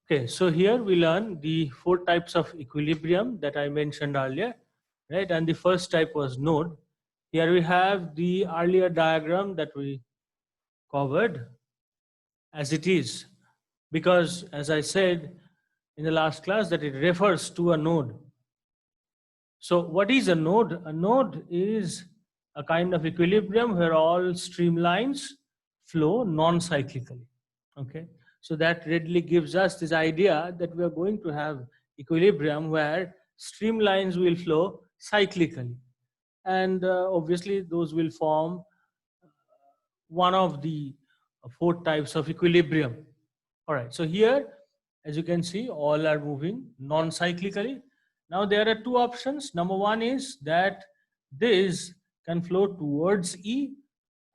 Okay, so here we learn the 4 types of equilibrium that I mentioned earlier, right? And the first type was node. Here we have the earlier diagram that we covered as it is, because as I said in the last class that it refers to a node. So what is a node? A node is a kind of equilibrium where all streamlines flow non-cyclically. Okay, so that readily gives us this idea that we are going to have equilibrium where streamlines will flow cyclically, and obviously those will form one of the 4 types of equilibrium. All right, so here, as you can see, all are moving non-cyclically. Now there are 2 options. Number 1 is that this can flow towards E,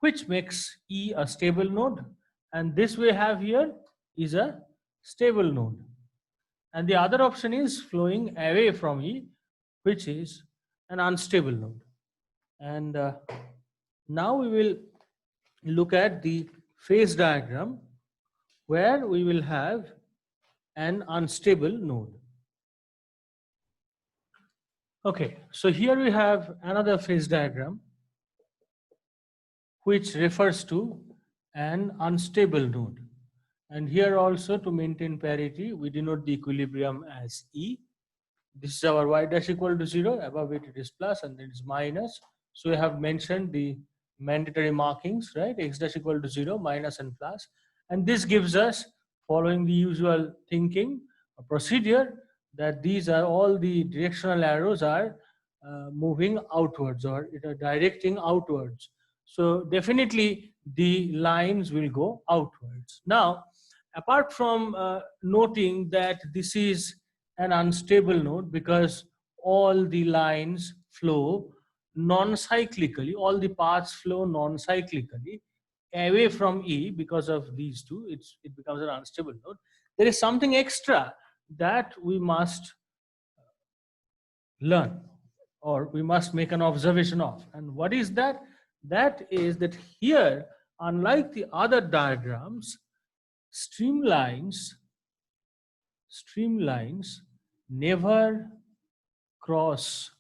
which makes E a stable node, and this we have here is a stable node. And the other option is flowing away from E, which is an unstable node. And now we will look at the phase diagram where we will have an unstable node. Okay, so here we have another phase diagram which refers to an unstable node. And here also, to maintain parity, we denote the equilibrium as E. This is our y dash equal to 0, above it is plus and then it's minus. So we have mentioned the mandatory markings, right? X dash equal to 0, minus and plus. And this gives us, following the usual thinking, a procedure that these are all the directional arrows are moving outwards or directing outwards. So definitely the lines will go outwards. Now, apart from noting that this is an unstable node because all the lines flow non-cyclically, all the paths flow non-cyclically away from E because of these two, it becomes an unstable node. There is something extra that we must learn or we must make an observation of. And what is that? That is that here, unlike the other diagrams, streamlines never cross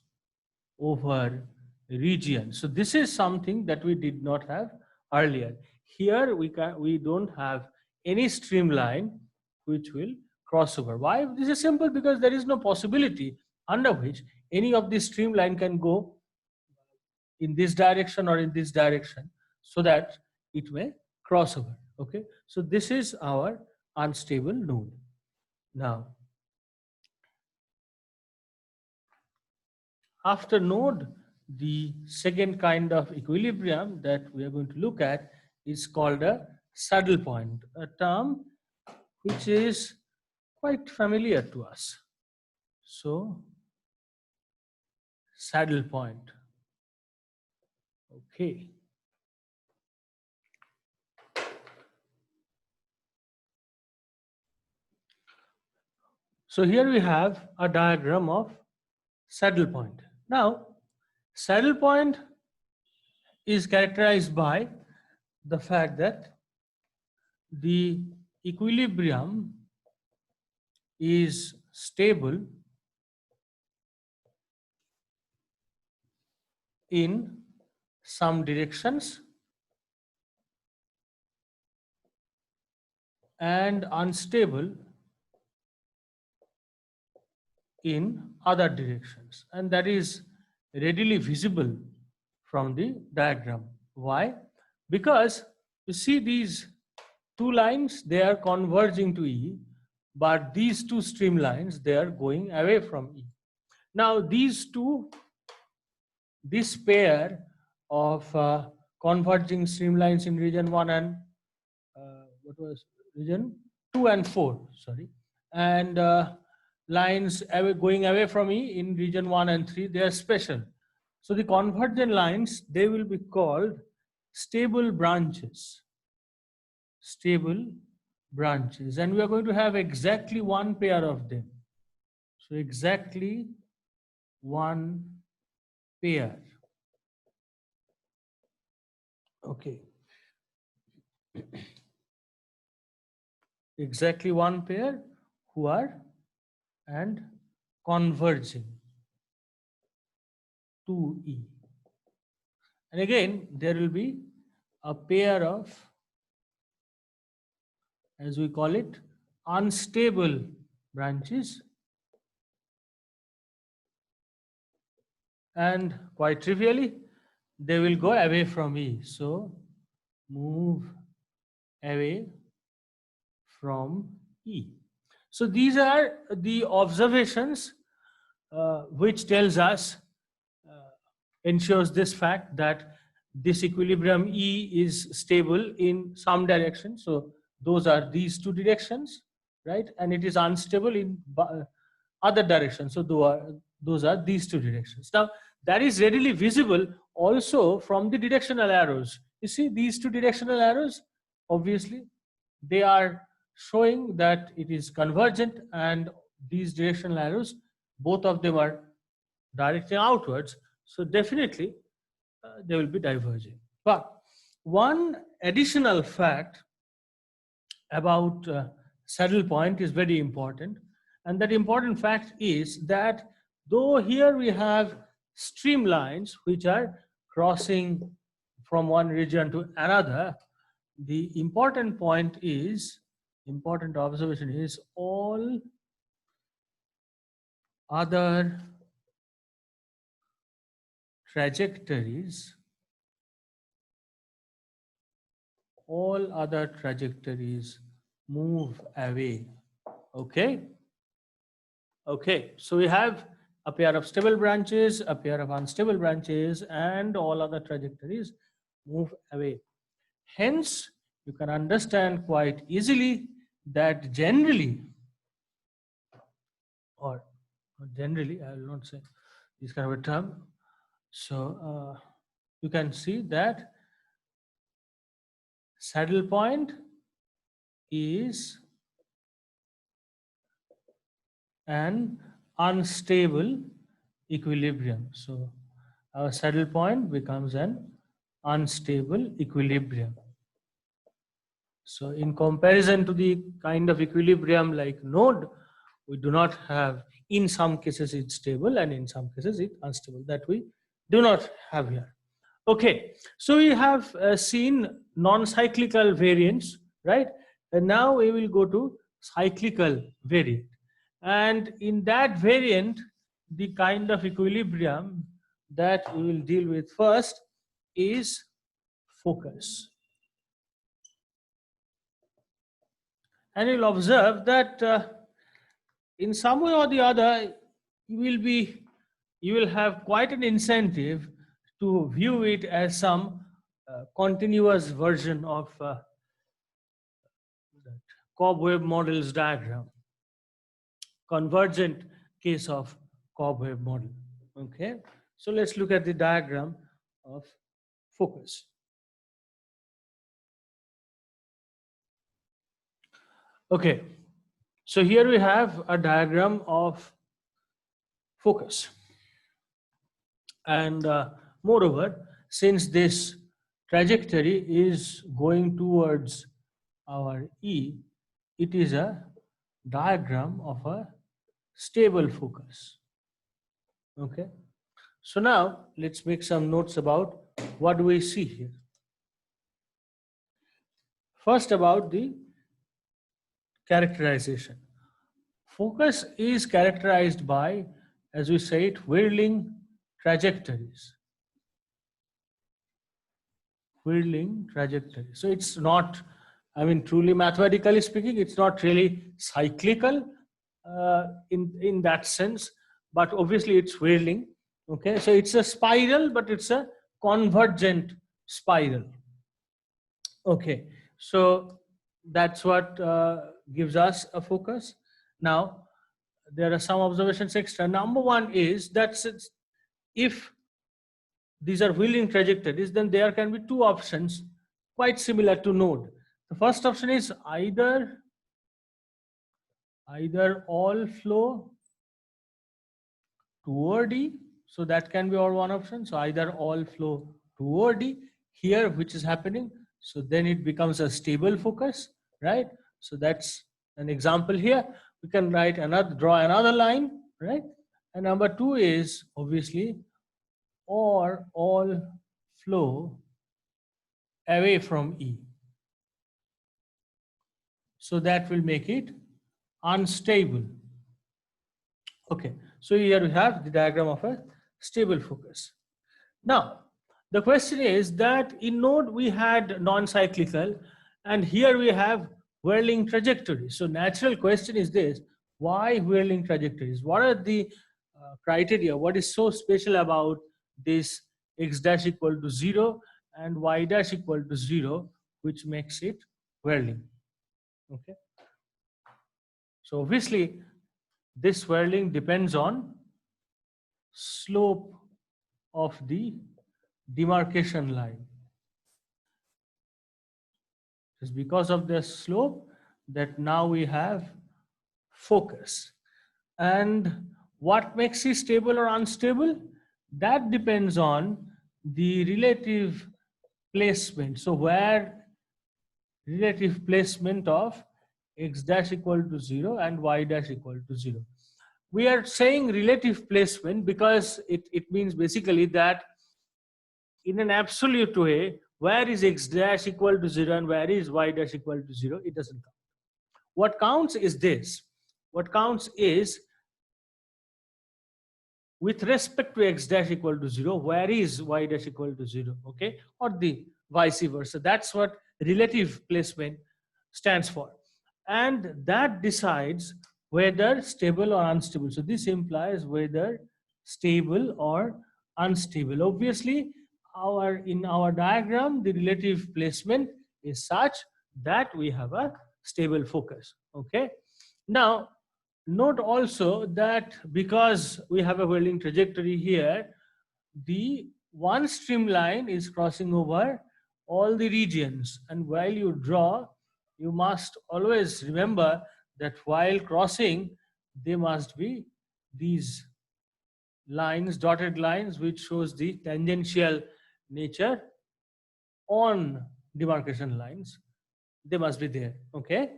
over region. So this is something that we did not have earlier. Here we don't have any streamline which will cross over. Why? This is simple, because there is no possibility under which any of these streamline can go in this direction or in this direction so that it may cross over. Okay, so this is our unstable node. Now, after node, the second kind of equilibrium that we are going to look at is called a saddle point, a term which is quite familiar to us. So, saddle point. Okay. So here we have a diagram of saddle point. Now, saddle point is characterized by the fact that the equilibrium is stable in some directions and unstable in other directions, and that is readily visible from the diagram. Why? Because you see these 2 lines, they are converging to E, but these 2 streamlines, they are going away from E. Now this pair of converging streamlines in region 1 and what was region 2 and 4, sorry, and lines going away from E in region 1 and 3, they are special. So the convergent lines, they will be called stable branches. Stable branches. And we are going to have exactly 1 pair of them. So exactly 1 pair. Okay. Exactly 1 pair, who are and converging to E. And again, there will be a pair of, as we call it, unstable branches, and quite trivially, they will go away from E. So move away from E. So these are the observations which tells us, ensures this fact that this equilibrium E is stable in some direction. So those are these two directions, right? And it is unstable in other directions. So those are these two directions. Now that is readily visible also from the directional arrows. You see these two directional arrows, obviously they are showing that it is convergent, and these directional arrows, both of them are directing outwards. So definitely they will be diverging. But one additional fact about saddle point is very important. And that important fact is that though here we have streamlines which are crossing from one region to another, the important observation is all other trajectories move away. Okay, so we have a pair of stable branches, a pair of unstable branches, and all other trajectories move away. Hence you can understand quite easily that generally, or generally, I will not say this kind of a term. So you can see that saddle point is an unstable equilibrium. So our saddle point becomes an unstable equilibrium. So in comparison to the kind of equilibrium like node, we do not have, in some cases it's stable and in some cases it's unstable, that we do not have here. Okay, so we have seen non-cyclical variants, right? And now we will go to cyclical variant. And in that variant, the kind of equilibrium that we will deal with first is focus. And you'll observe that in some way or the other, you will have quite an incentive to view it as some continuous version of that cobweb models diagram, convergent case of cobweb model. Okay, so let's look at the diagram of focus. Okay, so here we have a diagram of focus, and moreover, since this trajectory is going towards our E, it is a diagram of a stable focus. Okay, so now let's make some notes about what do we see here. First, about the characterization. Focus is characterized by, as we say it, whirling trajectories. Whirling trajectories. So it's not, I mean, truly mathematically speaking, it's not really cyclical in that sense, but obviously it's whirling. Okay, so it's a spiral, but it's a convergent spiral. Okay, so that's what gives us a focus. Now, there are some observations extra. Number one is that if these are whirling trajectories, then there can be two options quite similar to node. The first option is either all flow toward E. So that can be our one option. So either all flow toward E here, which is happening. So then it becomes a stable focus, right? So that's an example here. we can draw another line, right? And number 2 is obviously or all flow away from E. So that will make it unstable. Okay, so here we have the diagram of a stable focus. Now, the question is that in node we had non-cyclical, and here we have whirling trajectories. So natural question is this: why whirling trajectories? What are the criteria? What is so special about this x dash equal to 0 and y dash equal to 0, which makes it whirling? Okay. So obviously, this whirling depends on slope of the demarcation line. It's because of the slope that now we have focus. And what makes it stable or unstable? That depends on the relative placement. So where relative placement of x dash equal to 0 and y dash equal to 0. We are saying relative placement because it means basically that in an absolute way, where is x dash equal to 0 and where is y dash equal to 0, it doesn't count. What counts is this. What counts is with respect to x dash equal to 0, where is y dash equal to 0, okay? Or the vice versa. That's what relative placement stands for. And that decides whether stable or unstable. So this implies whether stable or unstable. Obviously, in our diagram, the relative placement is such that we have a stable focus. Okay. Now, note also that because we have a whirling trajectory here, the one streamline is crossing over all the regions. And while you draw, you must always remember that while crossing, there must be these lines, dotted lines, which shows the tangential nature on demarcation lines. They must be there. Okay.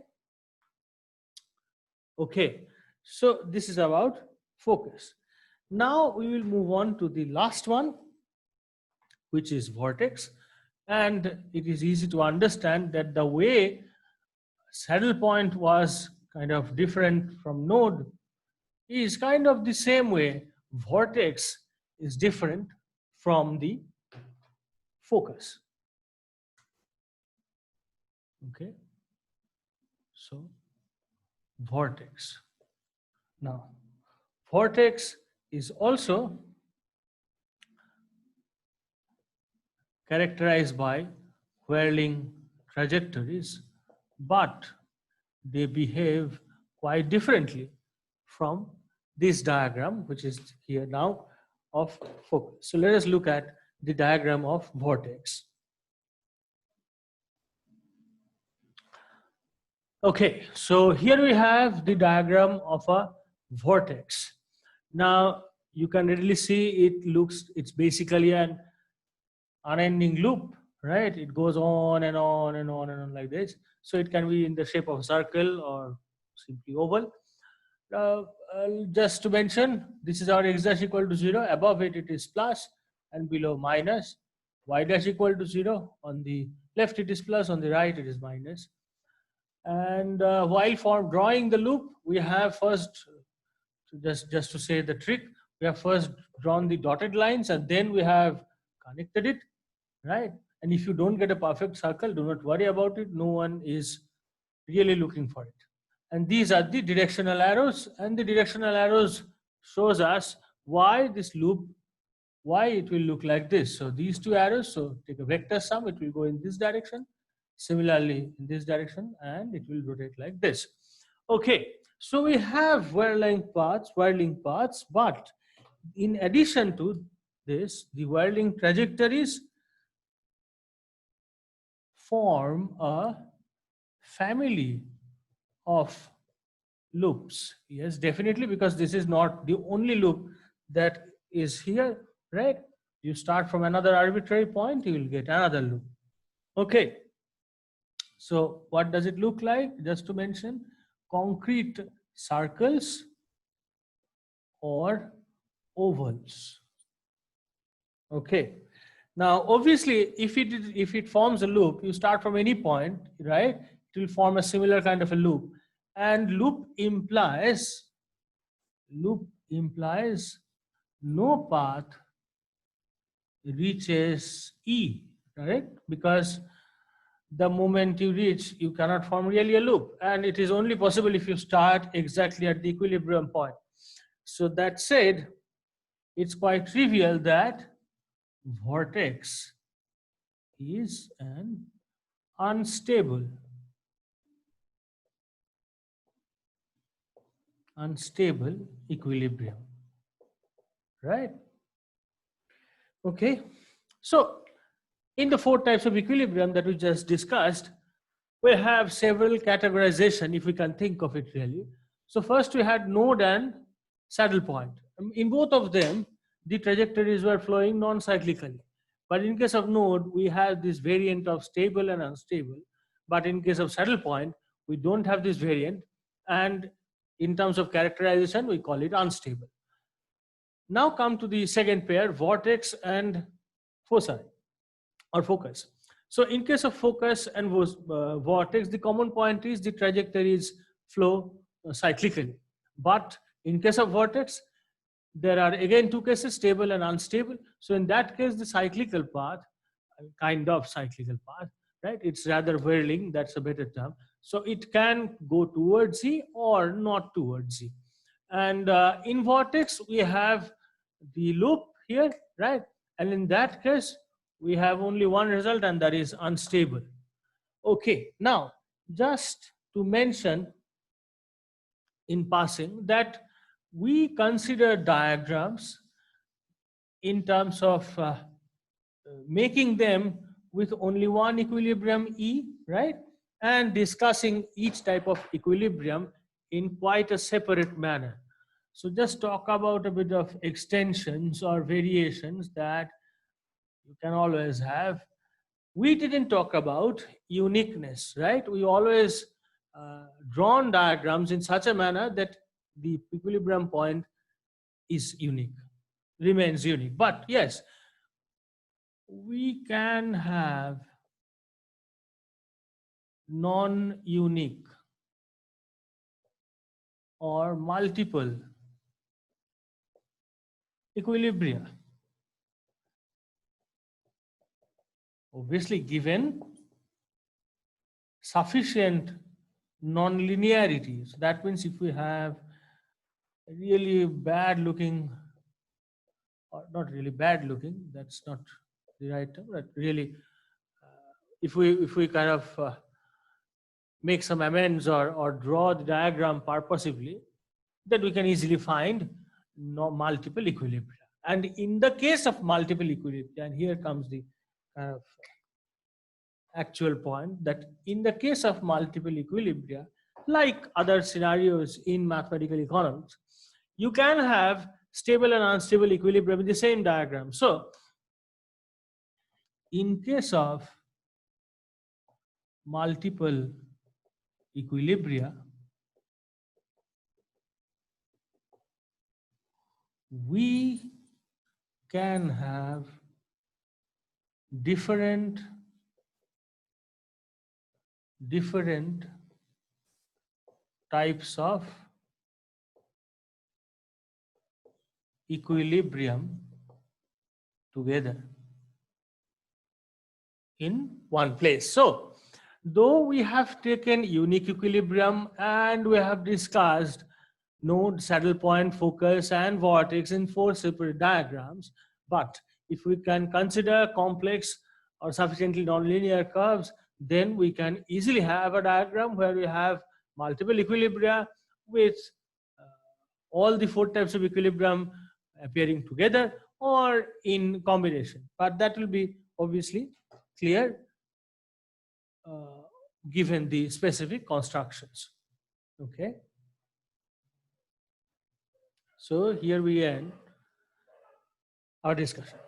Okay. So this is about focus. Now we will move on to the last one, which is vortex. And it is easy to understand that the way saddle point was kind of different from node is kind of the same way vortex is different from the focus. Okay. So vortex. Now, vortex is also characterized by whirling trajectories, but they behave quite differently from this diagram, which is here now of focus. So let us look at the diagram of vortex. Okay, so here we have the diagram of a vortex. Now you can readily see it's basically an unending loop, right? It goes on and on and on and on like this. So it can be in the shape of a circle or simply oval. Just to mention, this is our x dash equal to 0. Above it is plus and below minus. Y dash equal to 0. On the left it is plus, on the right it is minus. And while drawing the loop, we have first, just to say the trick, we have first drawn the dotted lines and then we have connected it, right? And if you don't get a perfect circle, do not worry about it. No one is really looking for it. And these are the directional arrows, and the directional arrows shows us why this loop, why it will look like this. So these two arrows, so take a vector sum, it will go in this direction. Similarly in this direction, and it will rotate like this. Okay, so we have whirling paths, but in addition to this, the whirling trajectories form a family of loops. Yes, definitely, because this is not the only loop that is here, right? You start from another arbitrary point, you will get another loop. Okay. So what does it look like? Just to mention, concrete circles or ovals. Okay. Now, obviously, if it forms a loop, you start from any point, right? It will form a similar kind of a loop, and loop implies no path reaches E, right? Because the moment you reach, you cannot form really a loop, and it is only possible if you start exactly at the equilibrium point. So that said, it's quite trivial that vortex is an unstable equilibrium, right? Okay, so in the four types of equilibrium that we just discussed, we have several categorization, if we can think of it really. So first we had node and saddle point. In both of them, the trajectories were flowing non-cyclically. But in case of node, we have this variant of stable and unstable. But in case of saddle point, we don't have this variant. And in terms of characterization, we call it unstable. Now come to the second pair, vortex and foci or focus. So in case of focus and vortex, the common point is the trajectories flow cyclically. But in case of vortex, there are again two cases, stable and unstable. So in that case, the cyclical path, kind of cyclical path, right? It's rather whirling, that's a better term. So it can go towards Z or not towards Z. And in vortex, we have the loop here, right? And in that case, we have only one result, and that is unstable. Okay, now just to mention in passing that we consider diagrams in terms of making them with only one equilibrium E, right? And discussing each type of equilibrium in quite a separate manner. So just talk about a bit of extensions or variations that you can always have. We didn't talk about uniqueness, right? We always drawn diagrams in such a manner that the equilibrium point is unique, remains unique. But yes, we can have non-unique or multiple equilibria. Obviously, given sufficient non-linearity. So that means if we have really bad looking, or not really bad looking, that's not the right term, but really if we kind of make some amends or draw the diagram purposively, then we can easily find multiple equilibria. And in the case of multiple equilibria, and here comes the kind of actual point, that in the case of multiple equilibria, like other scenarios in mathematical economics, you can have stable and unstable equilibrium in the same diagram. So in case of multiple equilibria, we can have different types of equilibrium together in one place. So though we have taken unique equilibrium and we have discussed node, saddle point, focus and vortex in four separate diagrams, but if we can consider complex or sufficiently nonlinear curves, then we can easily have a diagram where we have multiple equilibria with all the four types of equilibrium appearing together or in combination. But that will be obviously clear given the specific constructions. Okay. So here we end our discussion.